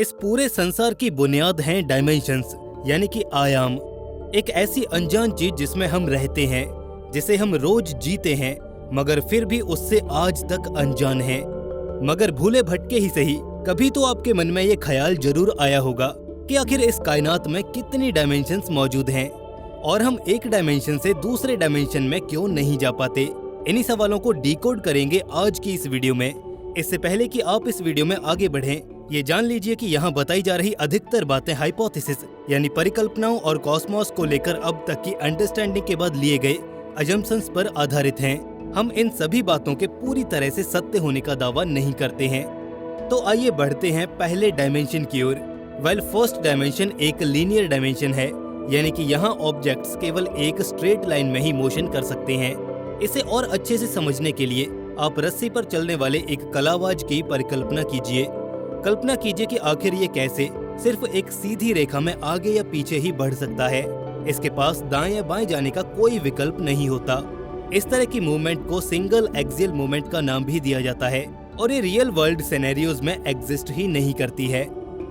इस पूरे संसार की बुनियाद हैं डायमेंशंस, यानी कि आयाम। एक ऐसी अनजान चीज जिसमें हम रहते हैं, जिसे हम रोज जीते हैं, मगर फिर भी उससे आज तक अनजान हैं। मगर भूले भटके ही सही, कभी तो आपके मन में ये ख्याल जरूर आया होगा कि आखिर इस कायनात में कितनी डायमेंशंस मौजूद हैं और हम एक डायमेंशन से दूसरे डायमेंशन में क्यों नहीं जा पाते। इन्हीं सवालों को डिकोड करेंगे आज की इस वीडियो में। इससे पहले कि आप इस वीडियो में आगे बढ़ें, ये जान लीजिए कि यहाँ बताई जा रही अधिकतर बातें हाइपोथेसिस यानी परिकल्पनाओं और कॉस्मोस को लेकर अब तक की अंडरस्टैंडिंग के बाद लिए गए अजम्पशंस पर आधारित हैं। हम इन सभी बातों के पूरी तरह से सत्य होने का दावा नहीं करते हैं। तो आइए बढ़ते हैं पहले डायमेंशन की ओर। वेल, फर्स्ट डायमेंशन एक लीनियर डायमेंशन है, यानी कि यहाँ ऑब्जेक्ट्स केवल एक स्ट्रेट लाइन में ही मोशन कर सकते हैं। इसे और अच्छे से समझने के लिए आप रस्सी पर चलने वाले एक कलाबाज की परिकल्पना कीजिए। कल्पना कीजिए कि आखिर ये कैसे सिर्फ एक सीधी रेखा में आगे या पीछे ही बढ़ सकता है। इसके पास दाएं या बाएं जाने का कोई विकल्प नहीं होता। इस तरह की मूवमेंट को सिंगल एक्सियल मूवमेंट का नाम भी दिया जाता है और ये रियल वर्ल्ड सिनेरियोज में एग्जिस्ट ही नहीं करती है।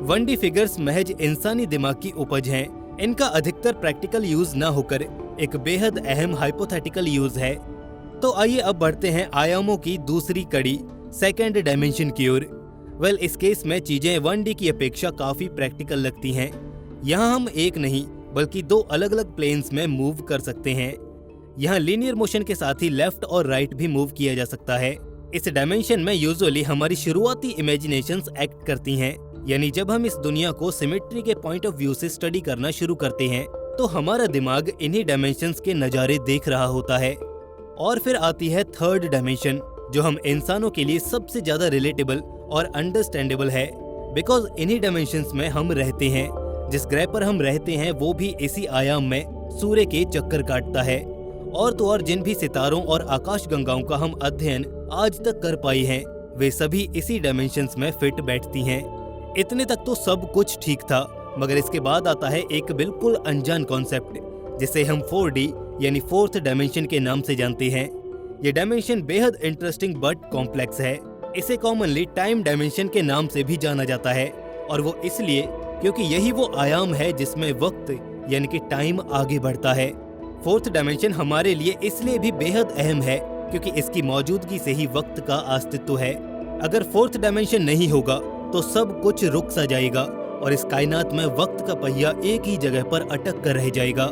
1D फिगर्स महज इंसानी दिमाग की उपज हैं। इनका अधिकतर प्रैक्टिकल यूज ना होकर एक बेहद अहम हाइपोथेटिकल यूज है। तो आइए अब बढ़ते हैं आयामों की दूसरी कड़ी, सेकंड डायमेंशन की ओर। वेल, इस केस में चीजें 1D की अपेक्षा काफी प्रैक्टिकल लगती हैं। यहाँ हम एक नहीं बल्कि दो अलग अलग प्लेन्स में मूव कर सकते हैं। यहाँ लीनियर मोशन के साथ ही लेफ्ट और राइट भी मूव किया जा सकता है। इस डायमेंशन में यूजुअली हमारी शुरुआती इमेजिनेशंस एक्ट करती हैं, यानी जब हम इस दुनिया को सिमेट्री के पॉइंट ऑफ व्यू से स्टडी करना शुरू करते हैं तो हमारा दिमाग इन्हीं डायमेंशंस के नज़ारे देख रहा होता है। और फिर आती है थर्ड डायमेंशन, जो हम इंसानों के लिए सबसे ज्यादा रिलेटेबल और अंडरस्टैंडेबल है, बिकॉज इन्हीं डायमेंशंस में हम रहते हैं। जिस ग्रह पर हम रहते हैं वो भी इसी आयाम में सूर्य के चक्कर काटता है। और तो और जिन भी सितारों और आकाश गंगाओं का हम अध्ययन आज तक कर पाए हैं, वे सभी इसी डायमेंशंस में फिट बैठती हैं। इतने तक तो सब कुछ ठीक था, मगर इसके बाद आता है एक बिल्कुल अनजान कॉन्सेप्ट, जिसे हम 4D यानी फोर्थ डायमेंशन के नाम से जानते हैं। ये डायमेंशन बेहद इंटरेस्टिंग बट कॉम्प्लेक्स है। इसे कॉमनली टाइम डायमेंशन के नाम से भी जाना जाता है, और वो इसलिए क्योंकि यही वो आयाम है जिसमें वक्त यानी कि टाइम आगे बढ़ता है। फोर्थ डायमेंशन हमारे लिए इसलिए भी बेहद अहम है क्योंकि इसकी मौजूदगी से ही वक्त का अस्तित्व है। अगर फोर्थ डायमेंशन नहीं होगा तो सब कुछ रुक सा जाएगा और इस कायनात में वक्त का पहिया एक ही जगह पर अटक कर रह जाएगा।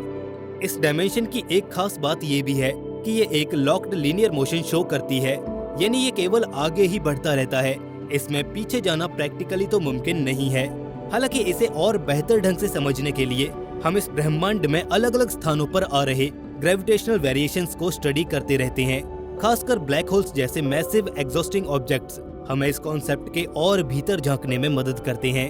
इस डायमेंशन की एक खास बात ये भी है कि ये एक लॉक्ड लीनियर मोशन शो करती है, यानी ये केवल आगे ही बढ़ता रहता है। इसमें पीछे जाना प्रैक्टिकली तो मुमकिन नहीं है। हालांकि इसे और बेहतर ढंग से समझने के लिए हम इस ब्रह्मांड में अलग अलग स्थानों पर आ रहे ग्रेविटेशनल वेरिएशंस को स्टडी करते रहते हैं। खासकर ब्लैक होल्स जैसे मैसिव एग्जॉस्टिंग ऑब्जेक्ट्स हमें इस कॉन्सेप्ट के और भीतर झांकने में मदद करते हैं।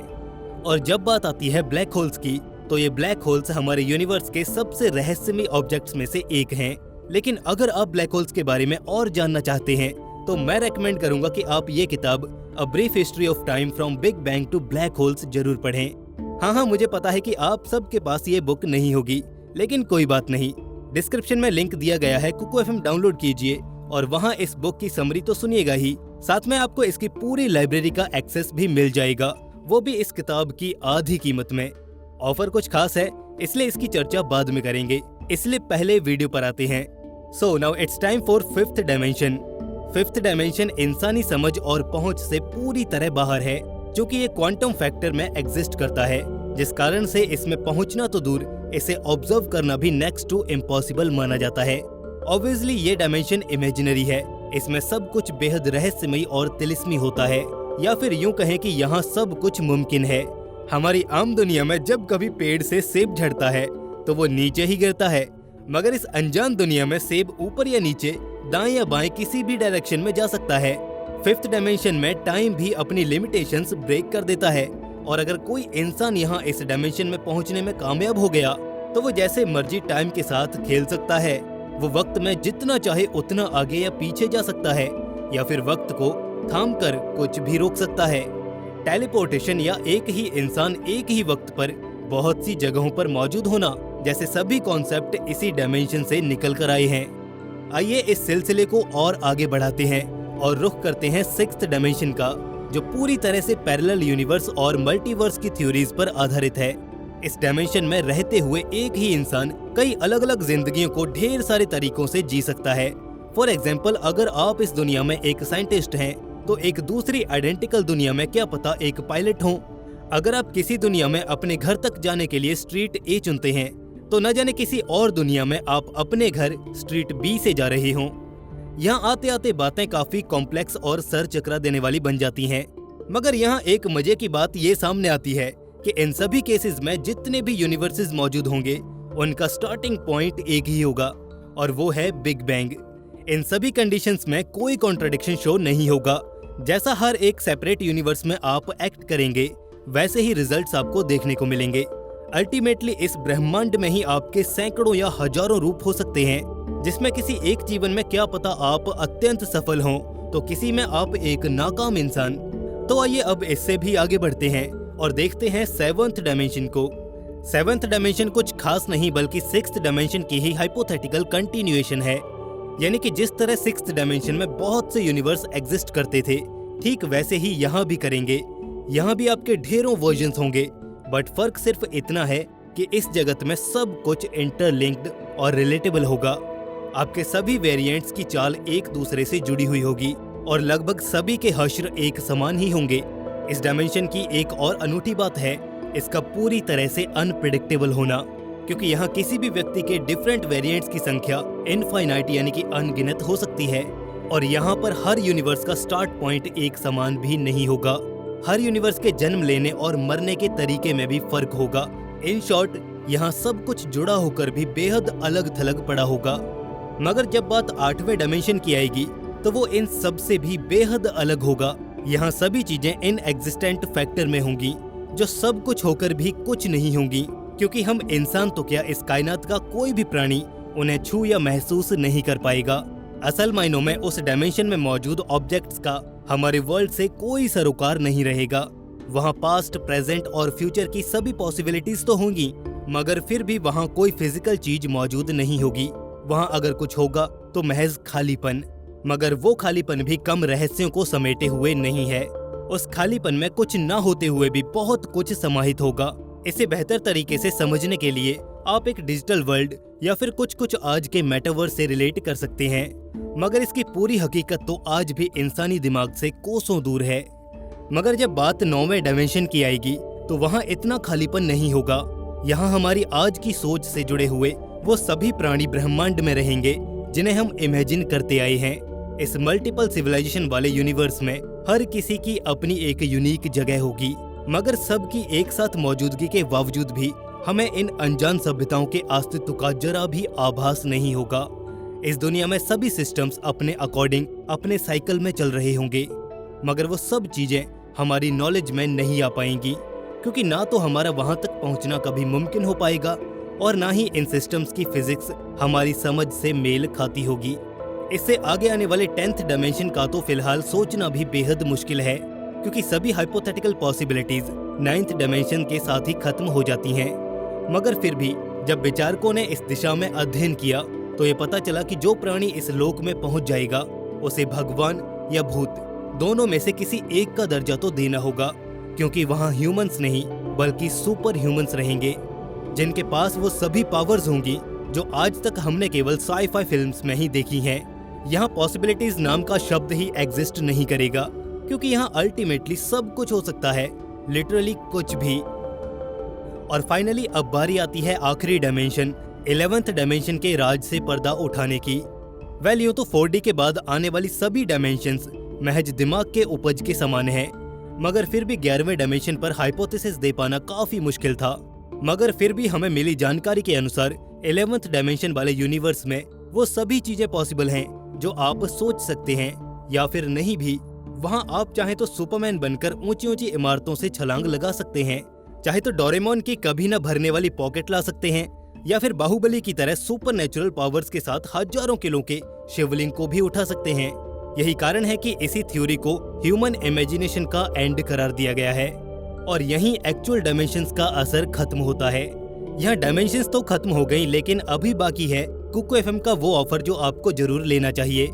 और जब बात आती है ब्लैक होल्स की, तो ये ब्लैक होल्स हमारे यूनिवर्स के सबसे रहस्यमयी ऑब्जेक्ट्स में से एक हैं। लेकिन अगर आप ब्लैक होल्स के बारे में और जानना चाहते हैं तो मैं रेकमेंड करूंगा कि आप ये किताब a brief history of time from big bang to black holes जरूर पढ़ें। हाँ, मुझे पता है कि आप सबके पास ये बुक नहीं होगी, लेकिन कोई बात नहीं। डिस्क्रिप्शन में लिंक दिया गया है, कुकू FM डाउनलोड कीजिए और वहाँ इस बुक की समरी तो सुनिएगा ही, साथ में आपको इसकी पूरी लाइब्रेरी का एक्सेस भी मिल जाएगा, वो भी इस किताब की आधी कीमत में। ऑफर कुछ खास है, इसलिए इसकी चर्चा बाद में करेंगे, इसलिए पहले वीडियो पर आते हैं। So now it's time for fifth dimension. Fifth dimension इंसानी समझ और पहुंच से पूरी तरह बाहर है, क्योंकि ये क्वांटम फैक्टर में एग्जिस्ट करता है, जिस कारण से इसमें पहुंचना तो दूर, इसे ऑब्जर्व करना भी नेक्स्ट टू इम्पॉसिबल माना जाता है। ऑब्वियसली ये डायमेंशन इमेजिनरी है, इसमें सब कुछ बेहद रहस्यमयी और तिलिस्मी होता है, या फिर यूं कहें कि यहाँ सब कुछ मुमकिन है। हमारी आम दुनिया में जब कभी पेड़ से सेब झड़ता है तो वो नीचे ही गिरता है, मगर इस अनजान दुनिया में सेब ऊपर या नीचे, दाएं या बाएं किसी भी डायरेक्शन में जा सकता है। फिफ्थ डायमेंशन में टाइम भी अपनी लिमिटेशंस ब्रेक कर देता है, और अगर कोई इंसान यहाँ इस डायमेंशन में पहुँचने में कामयाब हो गया तो वो जैसे मर्जी टाइम के साथ खेल सकता है। वो वक्त में जितना चाहे उतना आगे या पीछे जा सकता है, या फिर वक्त को थाम कर कुछ भी रोक सकता है। टेलीपोर्टेशन या एक ही इंसान एक ही वक्त पर बहुत सी जगहों पर मौजूद होना जैसे सभी कॉन्सेप्ट इसी डायमेंशन से निकल कर आए हैं। आइए इस सिलसिले को और आगे बढ़ाते हैं और रुख करते हैं सिक्स्थ डायमेंशन का, जो पूरी तरह से पैरेलल यूनिवर्स और मल्टीवर्स की थ्योरीज पर आधारित है। इस डायमेंशन में रहते हुए एक ही इंसान कई अलग अलग जिंदगियों को ढेर सारे तरीकों से जी सकता है। फॉर एग्जाम्पल, अगर आप इस दुनिया में एक साइंटिस्ट हैं, तो एक दूसरी आइडेंटिकल दुनिया में क्या पता एक पायलट हो। अगर आप किसी दुनिया में अपने घर तक जाने के लिए स्ट्रीट ए चुनते हैं, तो न जाने किसी और दुनिया में आप अपने घर स्ट्रीट बी से जा रहे हों। यहाँ आते आते बातें काफी कॉम्प्लेक्स और सर चकरा देने वाली बन जाती हैं। मगर यहाँ एक मजे की बात ये सामने आती है कि इन सभी केसेस में जितने भी यूनिवर्सेस मौजूद होंगे, उनका स्टार्टिंग पॉइंट एक ही होगा, और वो है बिग बैंग। इन सभी कंडीशंस में कोई कॉन्ट्रडिक्शन शो नहीं होगा। जैसा हर एक सेपरेट यूनिवर्स में आप एक्ट करेंगे, वैसे ही रिजल्ट्स आपको देखने को मिलेंगे। अल्टीमेटली इस ब्रह्मांड में ही आपके सैकड़ों या हजारों रूप हो सकते हैं, जिसमें किसी एक जीवन में क्या पता आप अत्यंत सफल हों, तो किसी में आप एक नाकाम इंसान। तो आइए अब इससे भी आगे बढ़ते हैं और देखते हैं सेवंथ डायमेंशन को। सेवंथ डायमेंशन कुछ खास नहीं बल्कि सिक्स्थ डायमेंशन की ही हाइपोथेटिकल कंटिन्यूएशन है। यानी कि जिस तरह सिक्स्थ डायमेंशन में बहुत से यूनिवर्स एग्जिस्ट करते थे, ठीक वैसे ही यहाँ भी करेंगे। यहाँ भी आपके ढेरों वर्जन्स होंगे, बट फर्क सिर्फ इतना है कि इस जगत में सब कुछ इंटरलिंक्ड और रिलेटेबल होगा। आपके सभी वेरिएंट्स की चाल एक दूसरे से जुड़ी हुई होगी और लगभग सभी के हश्र एक समान ही होंगे। इस डायमेंशन की एक और अनूठी बात है इसका पूरी तरह से अनप्रेडिक्टेबल होना, क्योंकि यहाँ किसी भी व्यक्ति के डिफरेंट वेरिएंट्स की संख्या इनफाइनाइट यानी कि अनगिनत हो सकती है। और यहाँ पर हर यूनिवर्स का स्टार्ट पॉइंट एक समान भी नहीं होगा। हर यूनिवर्स के जन्म लेने और मरने के तरीके में भी फर्क होगा। इन शॉर्ट, यहाँ सब कुछ जुड़ा होकर भी बेहद अलग थलग पड़ा होगा। मगर जब बात आठवें डायमेंशन की आएगी, तो वो इन सब से भी बेहद अलग होगा। यहाँ सभी चीजें इन एग्जिस्टेंट फैक्टर में होंगी, जो सब कुछ होकर भी कुछ नहीं होंगी, क्योंकि हम इंसान तो क्या, इस कायनात का कोई भी प्राणी उन्हें छू या महसूस नहीं कर पाएगा। असल मायनों में उस डायमेंशन में मौजूद ऑब्जेक्ट्स का हमारे वर्ल्ड से कोई सरोकार नहीं रहेगा। वहाँ पास्ट, प्रेजेंट और फ्यूचर की सभी पॉसिबिलिटीज तो होंगी, मगर फिर भी वहाँ कोई फिजिकल चीज मौजूद नहीं होगी। वहाँ अगर कुछ होगा तो महज खालीपन, मगर वो खालीपन भी कम रहस्यों को समेटे हुए नहीं है। उस खालीपन में कुछ ना होते हुए भी बहुत कुछ समाहित होगा। इसे बेहतर तरीके से समझने के लिए आप एक डिजिटल वर्ल्ड या फिर कुछ आज के मेटावर्स से रिलेट कर सकते हैं, मगर इसकी पूरी हकीकत तो आज भी इंसानी दिमाग से कोसों दूर है। मगर जब बात 9वें डायमेंशन की आएगी, तो वहाँ इतना खालीपन नहीं होगा। यहाँ हमारी आज की सोच से जुड़े हुए वो सभी प्राणी ब्रह्मांड में रहेंगे जिन्हें हम इमेजिन करते आए हैं। इस मल्टीपल सिविलाइजेशन वाले यूनिवर्स में हर किसी की अपनी एक यूनिक जगह होगी, मगर सबकी एक साथ मौजूदगी के बावजूद भी हमें इन अनजान सभ्यताओं के अस्तित्व का जरा भी आभास नहीं होगा। इस दुनिया में सभी सिस्टम्स अपने अकॉर्डिंग अपने साइकिल में चल रहे होंगे, मगर वो सब चीजें हमारी नॉलेज में नहीं आ पाएंगी, क्योंकि ना तो हमारा वहां तक पहुंचना कभी मुमकिन हो पाएगा और ना ही इन सिस्टम्स की फिजिक्स हमारी समझ से मेल खाती होगी। इससे आगे आने वाले 10th डायमेंशन का तो फिलहाल सोचना भी बेहद मुश्किल है, क्योंकि सभी हाइपोथेटिकल पॉसिबिलिटीज 9th डायमेंशन के साथ ही खत्म हो जाती हैं। मगर फिर भी जब विचारकों ने इस दिशा में अध्ययन किया, तो ये पता चला कि जो प्राणी इस लोक में पहुंच जाएगा, उसे भगवान या भूत दोनों में से किसी एक का दर्जा तो देना होगा, क्योंकि वहाँ ह्यूमंस नहीं बल्कि सुपर ह्यूमंस रहेंगे, जिनके पास वो सभी पावर्स होंगी जो आज तक हमने केवल साई-फाई फिल्म्स में ही देखी हैं। यहाँ पॉसिबिलिटीज नाम का शब्द ही एग्जिस्ट नहीं करेगा, क्योंकि यहाँ अल्टीमेटली सब कुछ हो सकता है, लिटरली कुछ भी। और फाइनली अब बारी आती है आखिरी डायमेंशन 11th डायमेंशन के राज से पर्दा उठाने की। वेल, यूं तो 4D के बाद आने वाली सभी डायमेंशंस महज दिमाग के उपज के समान हैं, मगर फिर भी 11वें डायमेंशन पर हाइपोथेसिस दे पाना काफी मुश्किल था। मगर फिर भी हमें मिली जानकारी के अनुसार 11th डायमेंशन वाले यूनिवर्स में वो सभी चीजें पॉसिबल हैं जो आप सोच सकते हैं, या फिर नहीं भी। वहाँ आप चाहे तो सुपरमैन बनकर ऊंची ऊंची इमारतों से छलांग लगा सकते हैं, चाहे तो डोरेमोन की कभी न भरने वाली पॉकेट ला सकते हैं, या फिर बाहुबली की तरह सुपर नेचुरल पावर्स के साथ हजारों किलो के शिवलिंग को भी उठा सकते हैं। यही कारण है कि इसी थ्योरी को ह्यूमन इमेजिनेशन का एंड करार दिया गया है, और यहीं एक्चुअल डायमेंशंस का असर खत्म होता है। यहाँ डायमेंशंस तो खत्म हो गई, लेकिन अभी बाकी है कुको FM का वो ऑफर जो आपको जरूर लेना चाहिए।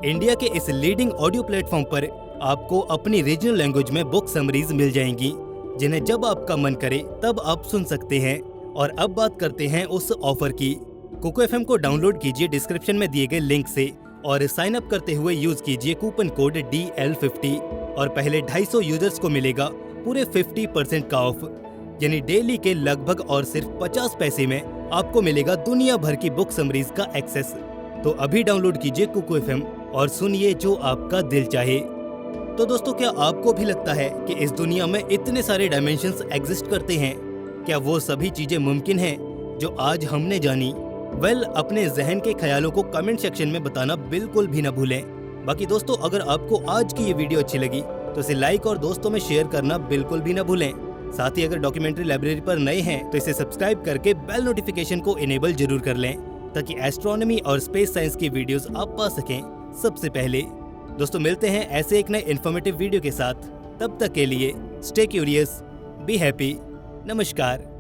इंडिया के इस लीडिंग ऑडियो प्लेटफॉर्म पर आपको अपनी रीजनल लैंग्वेज में बुक समरीज मिल जाएंगी, जिन्हें जब आपका मन करे तब आप सुन सकते हैं। और अब बात करते हैं उस ऑफर की। कुकू एफएम को डाउनलोड कीजिए डिस्क्रिप्शन में दिए गए लिंक से और साइन अप करते हुए यूज कीजिए कूपन कोड DL50 और पहले 250 यूजर्स को मिलेगा पूरे 50% का ऑफ, यानी डेली के लगभग और सिर्फ 50 पैसे में आपको मिलेगा दुनिया भर की बुक समरीज का एक्सेस। तो अभी डाउनलोड कीजिए कुकू एफएम और सुनिए जो आपका दिल चाहे। तो दोस्तों, क्या आपको भी लगता है कि इस दुनिया में इतने सारे डायमेंशंस एग्जिस्ट करते हैं? क्या वो सभी चीजें मुमकिन हैं जो आज हमने जानी? अपने जहन के ख्यालों को कमेंट सेक्शन में बताना बिल्कुल भी न भूलें। बाकी दोस्तों, अगर आपको आज की ये वीडियो अच्छी लगी तो इसे लाइक और दोस्तों में शेयर करना बिल्कुल भी न भूलें। साथ ही अगर डॉक्यूमेंट्री लाइब्रेरी पर नए हैं तो इसे सब्सक्राइब करके बेल नोटिफिकेशन को इनेबल जरूर कर लें, ताकि एस्ट्रोनॉमी और स्पेस साइंस की वीडियोस आप पा सकें सबसे पहले। दोस्तों, मिलते हैं ऐसे एक नए इन्फॉर्मेटिव वीडियो के साथ। तब तक के लिए स्टे क्यूरियस, बी हैप्पी, नमस्कार।